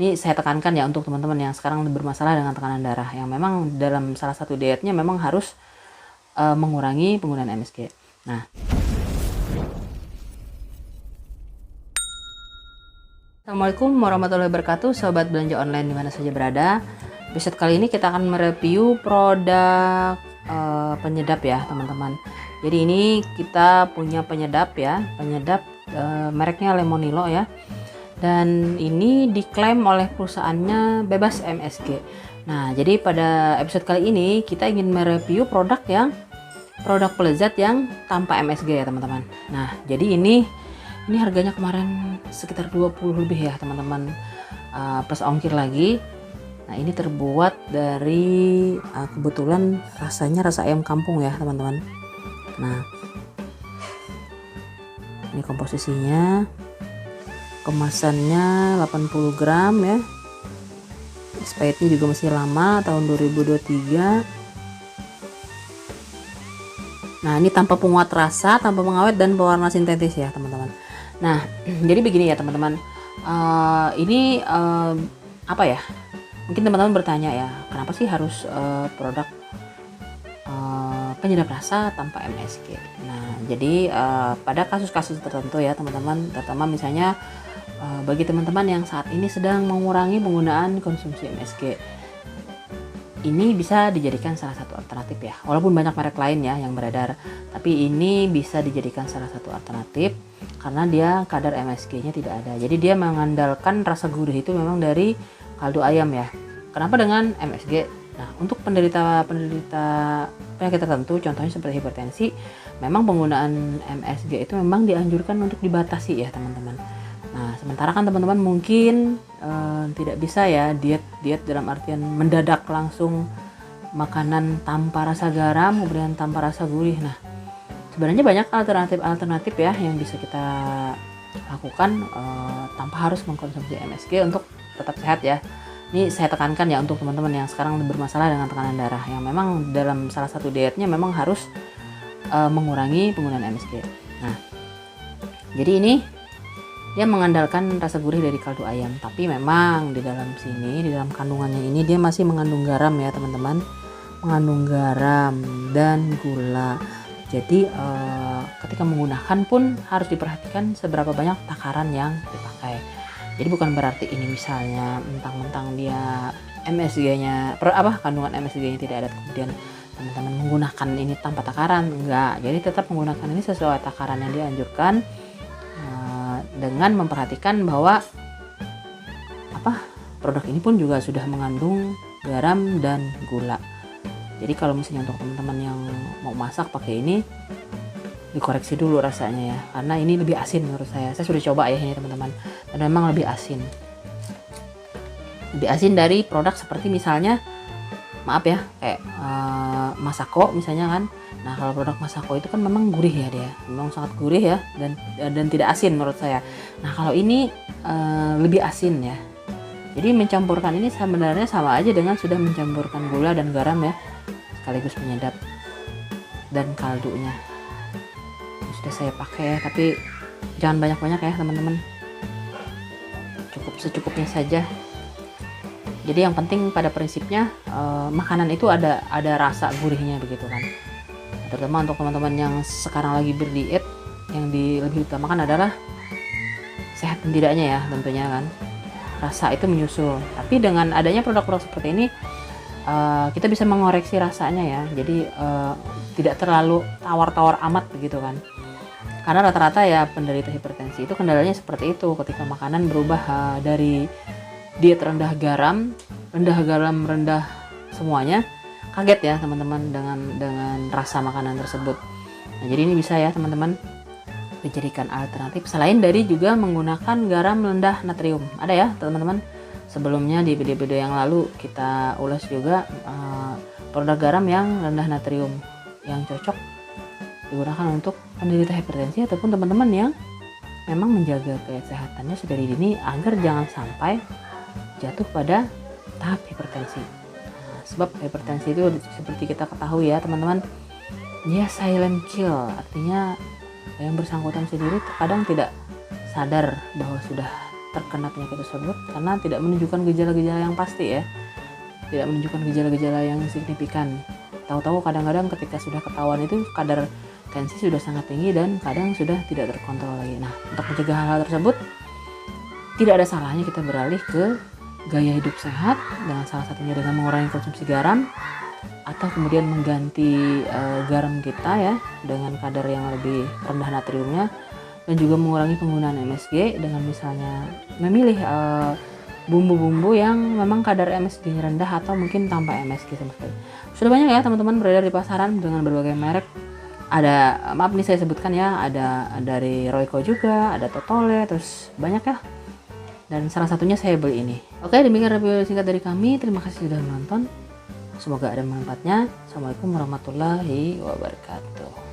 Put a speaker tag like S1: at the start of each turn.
S1: Ini saya tekankan ya untuk teman-teman yang sekarang bermasalah dengan tekanan darah, yang memang dalam salah satu dietnya memang harus mengurangi penggunaan MSG. Nah, Assalamualaikum warahmatullahi wabarakatuh, sobat belanja online di mana saja berada. Episode kali ini kita akan mereview produk penyedap ya teman-teman. Jadi ini kita punya penyedap ya, penyedap mereknya Lemonilo ya. Dan ini diklaim oleh perusahaannya bebas MSG. Nah, jadi pada episode kali ini kita ingin mereview produk pelezat yang tanpa MSG ya teman-teman. Nah, jadi ini harganya kemarin sekitar 20 lebih ya teman-teman, plus ongkir lagi. Nah, ini terbuat dari kebetulan rasanya rasa ayam kampung ya teman-teman. Nah, ini komposisinya, kemasannya 80 gram ya. Expirednya juga masih lama, tahun 2023. Nah, ini tanpa penguat rasa, tanpa pengawet dan pewarna sintetis ya teman-teman. Nah, jadi begini ya teman-teman, ini apa ya? Mungkin teman-teman bertanya ya, kenapa sih harus produk penyedap rasa tanpa MSG? Nah, jadi pada kasus-kasus tertentu ya teman-teman, terutama misalnya bagi teman-teman yang saat ini sedang mengurangi penggunaan konsumsi MSG, ini bisa dijadikan salah satu alternatif ya. Walaupun banyak merek lain ya yang beredar, tapi ini bisa dijadikan salah satu alternatif karena dia kadar MSG-nya tidak ada. Jadi dia mengandalkan rasa gurih itu memang dari kaldu ayam ya. Kenapa dengan MSG? Nah, untuk penderita penyakit tertentu, contohnya seperti hipertensi, memang penggunaan MSG itu memang dianjurkan untuk dibatasi ya teman-teman. Nah, sementara kan teman-teman mungkin tidak bisa ya diet dalam artian mendadak langsung makanan tanpa rasa garam, kemudian tanpa rasa gurih. Nah, sebenarnya banyak alternatif ya yang bisa kita lakukan tanpa harus mengkonsumsi MSG untuk tetap sehat ya. Ini saya tekankan ya untuk teman-teman yang sekarang bermasalah dengan tekanan darah, yang memang dalam salah satu dietnya memang harus mengurangi penggunaan MSG. Nah, jadi ini dia mengandalkan rasa gurih dari kaldu ayam, tapi memang di dalam kandungannya ini dia masih mengandung garam ya teman-teman, mengandung garam dan gula. Jadi ketika menggunakan pun harus diperhatikan seberapa banyak takaran yang dipakai. Jadi bukan berarti ini misalnya mentang-mentang dia MSG-nya kandungan MSG-nya tidak ada, kemudian teman-teman menggunakan ini tanpa takaran, enggak. Jadi tetap menggunakan ini sesuai takaran yang dianjurkan, dengan memperhatikan bahwa produk ini pun juga sudah mengandung garam dan gula. Jadi kalau misalnya untuk teman-teman yang mau masak pakai ini, dikoreksi dulu rasanya ya, karena ini lebih asin menurut saya. Saya sudah coba ya ini teman-teman, dan memang lebih asin dari produk seperti misalnya kayak Masako misalnya kan. Nah, kalau produk Masako itu kan memang gurih ya, dia memang sangat gurih ya, dan tidak asin menurut saya. Nah, kalau ini lebih asin ya. Jadi mencampurkan ini sebenarnya sama aja dengan sudah mencampurkan gula dan garam ya, sekaligus penyedap dan kaldunya. Ini sudah saya pakai ya, tapi jangan banyak-banyak ya teman-teman, cukup secukupnya saja. Jadi yang penting pada prinsipnya makanan itu ada rasa gurihnya begitu kan. Terutama untuk teman-teman yang sekarang lagi berdiet, yang lebih utamakan adalah sehat dan tidaknya ya tentunya kan. Rasa itu menyusul. Tapi dengan adanya produk-produk seperti ini, kita bisa mengoreksi rasanya ya. Jadi tidak terlalu tawar-tawar amat begitu kan. Karena rata-rata ya penderita hipertensi itu kendalanya seperti itu, ketika makanan berubah dari diet rendah garam, rendah semuanya, kaget ya teman-teman dengan rasa makanan tersebut. Nah, jadi ini bisa ya teman-teman dijadikan alternatif selain dari juga menggunakan garam rendah natrium. Ada ya teman-teman, sebelumnya di video-video yang lalu kita ulas juga produk garam yang rendah natrium yang cocok digunakan untuk penderita hipertensi ataupun teman-teman yang memang menjaga kesehatannya sedari dini agar jangan sampai jatuh pada tahap hipertensi. Sebab hipertensi itu seperti kita ketahui ya teman-teman, dia silent kill, artinya yang bersangkutan sendiri terkadang tidak sadar bahwa sudah terkena penyakit tersebut karena tidak menunjukkan gejala-gejala yang pasti ya, tidak menunjukkan gejala-gejala yang signifikan. Tahu-tahu kadang-kadang ketika sudah ketahuan itu kadar tensi sudah sangat tinggi dan kadang sudah tidak terkontrol lagi. Nah, untuk mencegah hal-hal tersebut tidak ada salahnya kita beralih ke gaya hidup sehat dengan salah satunya dengan mengurangi konsumsi garam atau kemudian mengganti garam kita ya dengan kadar yang lebih rendah natriumnya, dan juga mengurangi penggunaan MSG dengan misalnya memilih bumbu-bumbu yang memang kadar MSG-nya rendah atau mungkin tanpa MSG sama sekali. Sudah banyak ya teman-teman beredar di pasaran dengan berbagai merek. Ada, maaf nih saya sebutkan ya, ada dari Royco juga, ada Totole, terus banyak ya. Dan salah satunya saya beli ini. Oke, demikian review singkat dari kami. Terima kasih sudah menonton. Semoga ada manfaatnya. Assalamualaikum warahmatullahi wabarakatuh.